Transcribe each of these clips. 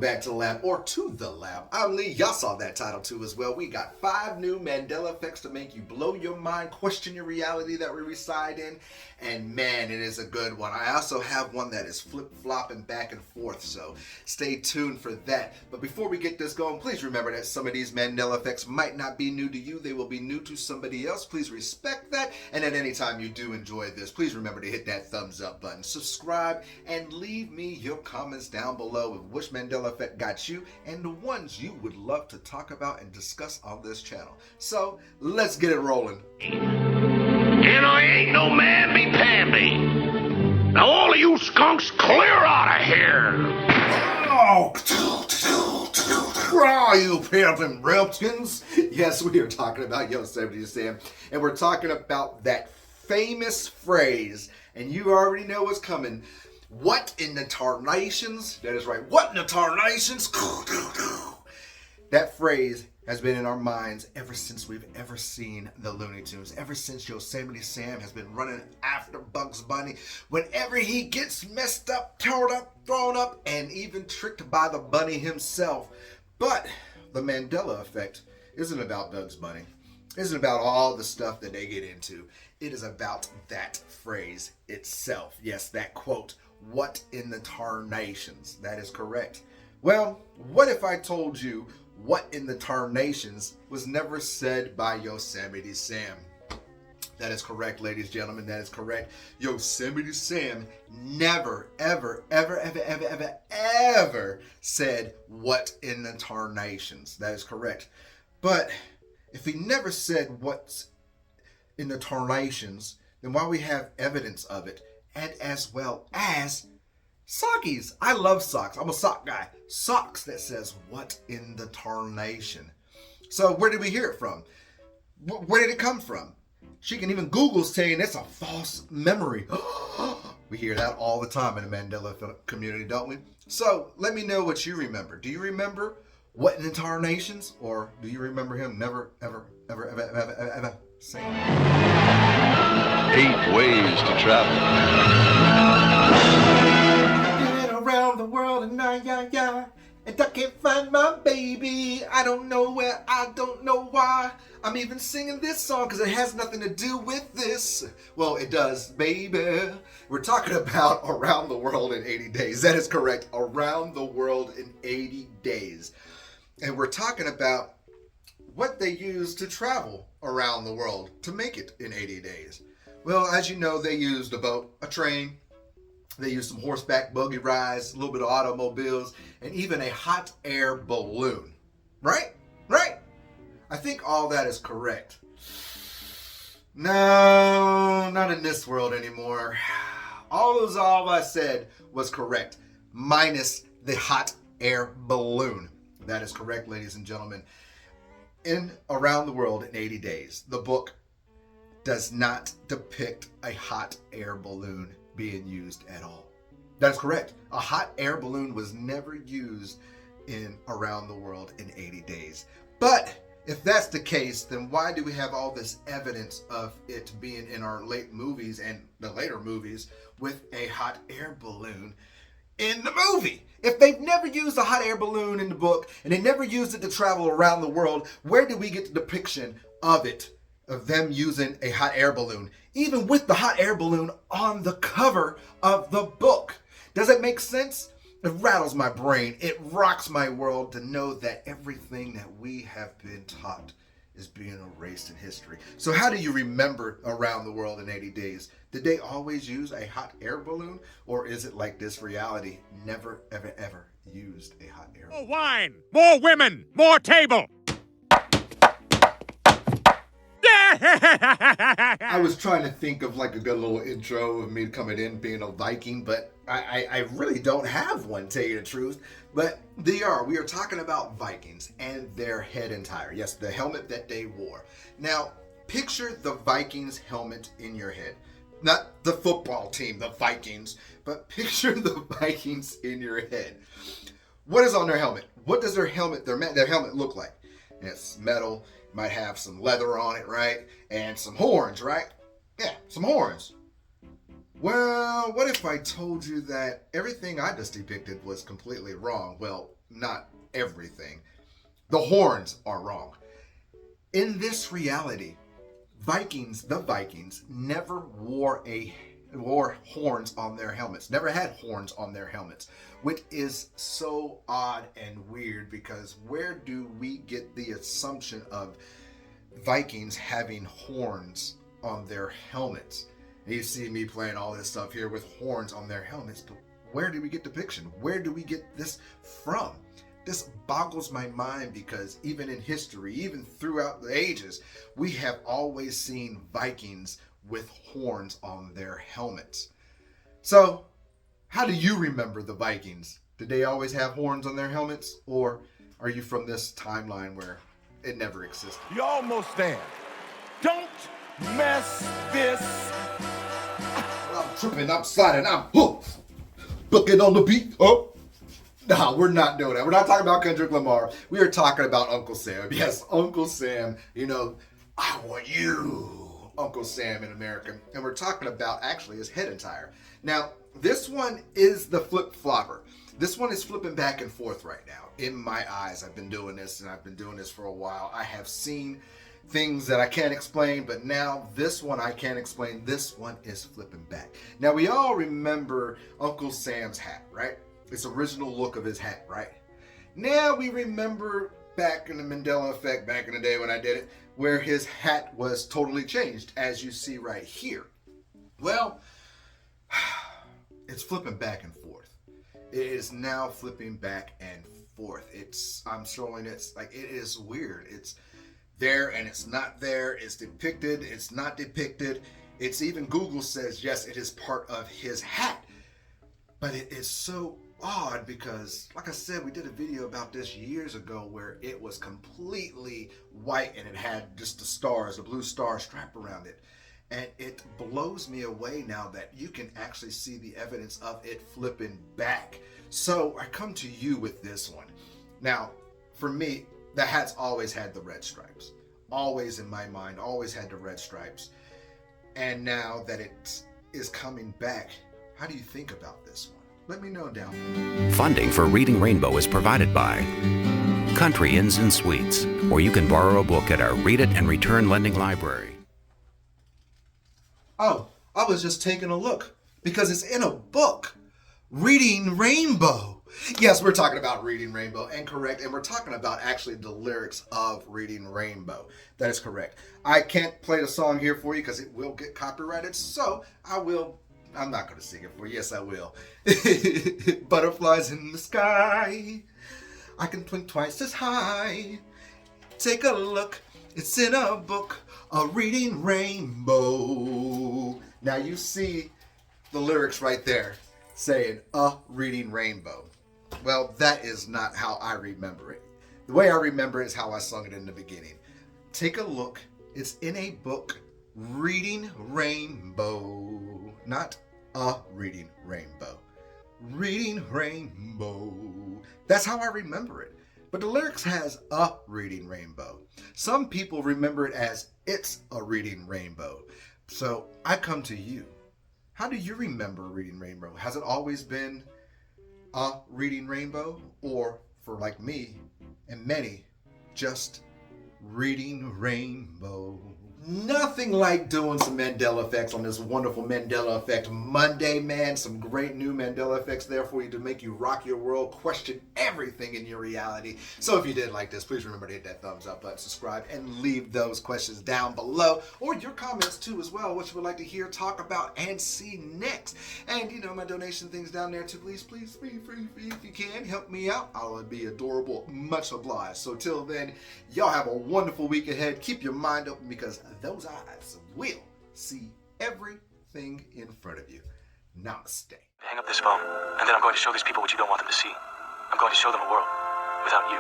back to the lab, or to the lab. I'm Lee. Y'all saw that title too as well. We got 5 new Mandela Effects to make you blow your mind, question your reality that we reside in, and man, it is a good one. I also have one that is flip-flopping back and forth, so stay tuned for that. But before we get this going, please remember that some of these Mandela Effects might not be new to you. They will be new to somebody else. Please respect that, and at any time you do enjoy this, please remember to hit that thumbs up button, subscribe, and leave me your comments down below of which Mandela Effect got you and the ones you would love to talk about and discuss on this channel. So let's get it rolling. And I ain't no mamby-pamby. Now all of you skunks clear out of here. Oh, you pimpin' reptins. Yes, we are talking about Yosemite Sam, and we're talking about that famous phrase, and you already know what's coming. What in the tarnations? That is right. What in the tarnations? That phrase has been in our minds ever since we've ever seen the Looney Tunes. Ever since Yosemite Sam has been running after Bugs Bunny. Whenever he gets messed up, torn up, thrown up, and even tricked by the bunny himself. But the Mandela Effect isn't about Bugs Bunny. It isn't about all the stuff that they get into. It is about that phrase itself. Yes, that quote. What in the tarnations? That is correct. Well, what if I told you what in the tarnations was never said by Yosemite Sam? That is correct, ladies and gentlemen. That is correct. Yosemite Sam never, ever, ever, ever, ever, ever, ever said what in the tarnations. That is correct. But if he never said what's in the tarnations, then why we have evidence of it, and as well as sockies. I love socks. I'm a sock guy. Socks that says what in the tarnation. So where did we hear it from? Where did it come from? She can even Google saying it's a false memory. We hear that all the time in the Mandela community, don't we? So let me know what you remember. Do you remember what in the tarnations, or do you remember him never, ever, ever, ever, ever, ever, ever saying? 8 ways to travel. Been around the world and and I can't find my baby. I don't know where, I don't know why. I'm even singing this song because it has nothing to do with this. Well, it does, baby. We're talking about Around the World in 80 Days. That is correct. Around the World in 80 Days. And we're talking about what they use to travel around the world to make it in 80 days. Well, as you know, they used a boat, a train, they used some horseback buggy rides, a little bit of automobiles, and even a hot air balloon. Right? Right? I think all that is correct. No, not in this world anymore. All I said was correct, minus the hot air balloon. That is correct, ladies and gentlemen. In Around the World in 80 Days, the book does not depict a hot air balloon being used at all. That's correct. A hot air balloon was never used in Around the World in 80 Days. But if that's the case, then why do we have all this evidence of it being in our late movies and the later movies with a hot air balloon in the movie? If they've never used a hot air balloon in the book and they never used it to travel around the world, where do we get the depiction of it, of them using a hot air balloon, even with the hot air balloon on the cover of the book? Does it make sense? It rattles my brain. It rocks my world to know that everything that we have been taught is being erased in history. So how do you remember Around the World in 80 Days? Did they always use a hot air balloon? Or is it like this reality? Never, ever, ever used a hot air balloon. More wine, more women, more table. I was trying to think of like a good little intro of me coming in being a Viking, but I really don't have one, tell you the truth. But we are talking about Vikings and their head attire. Yes, the helmet that they wore. Now, picture the Vikings helmet in your head. Not the football team, the Vikings, but picture the Vikings in your head. What is on their helmet? What does their helmet look like? It's metal. Might have some leather on it, right? And some horns, right? Yeah, some horns. Well, what if I told you that everything I just depicted was completely wrong? Well, not everything. The horns are wrong. In this reality, the Vikings never wore horns on their helmets, never had horns on their helmets, which is so odd and weird, because where do we get the assumption of Vikings having horns on their helmets? And you see me playing all this stuff here with horns on their helmets, but where do we get the depiction? Where do we get this from? This boggles my mind, because even in history, even throughout the ages, we have always seen Vikings with horns on their helmets. So, how do you remember the Vikings? Did they always have horns on their helmets? Or are you from this timeline where it never existed? You're almost there. Don't mess this. I'm tripping, I'm sliding, I'm booking on the beat. Oh. No, we're not doing that. We're not talking about Kendrick Lamar. We are talking about Uncle Sam. Yes, Uncle Sam. You know, I want you, Uncle Sam in America. And we're talking about actually his head attire. Now, this one is the flip-flopper. This one is flipping back and forth right now. In my eyes, I've been doing this, and I've been doing this for a while. I have seen things that I can't explain, but now this one I can't explain. This one is flipping back. Now, we all remember Uncle Sam's hat, right? Its original look of his hat, right? Now we remember back in the Mandela Effect, back in the day when I did it, where his hat was totally changed, as you see right here. Well, it's flipping back and forth. It is now flipping back and forth. I'm showing it's like, it is weird. It's there and it's not there. It's depicted, it's not depicted. It's even Google says, yes, it is part of his hat. But it is so odd because, like I said, we did a video about this years ago where it was completely white and it had just the stars, the blue star strap around it. And it blows me away now that you can actually see the evidence of it flipping back. So I come to you with this one. Now, for me, the hat's always had the red stripes. Always in my mind, always had the red stripes. And now that it is coming back, how do you think about this one? Let me know down below. Funding for Reading Rainbow is provided by Country Inns and Suites, where you can borrow a book at our Read It and Return Lending Library. Oh, I was just taking a look because it's in a book. Reading Rainbow. Yes, we're talking about Reading Rainbow, and correct, and we're talking about actually the lyrics of Reading Rainbow. That is correct. I can't play the song here for you because it will get copyrighted, so I'm not going to sing it for you. Yes, I will. Butterflies in the sky. I can twink twice as high. Take a look. It's in a book. A Reading Rainbow. Now you see the lyrics right there saying a Reading Rainbow. Well, that is not how I remember it. The way I remember it is how I sung it in the beginning. Take a look. It's in a book. Reading Rainbow. Not a Reading Rainbow. Reading Rainbow. That's how I remember it. But the lyrics has a Reading Rainbow. Some people remember it as it's a Reading Rainbow. So I come to you. How do you remember Reading Rainbow? Has it always been a Reading Rainbow? Or for like me and many, just Reading Rainbow? Nothing like doing some Mandela Effects on this wonderful Mandela Effect Monday, man. Some great new Mandela Effects there for you to make you rock your world, question everything in your reality. So if you did like this, please remember to hit that thumbs up button, subscribe, and leave those questions down below, or your comments too as well, what you would like to hear, talk about, and see next. And you know, my donation things down there too. Please, free, if you can, help me out. I'll be adorable, much obliged. So till then, y'all have a wonderful week ahead. Keep your mind open, because those eyes will see everything in front of you. Namaste. Hang up this phone, and then I'm going to show these people what you don't want them to see. I'm going to show them a world without you.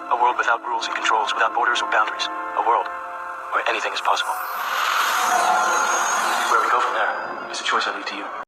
A world without rules and controls, without borders or boundaries. A world where anything is possible. Where we go from there is a choice I leave to you.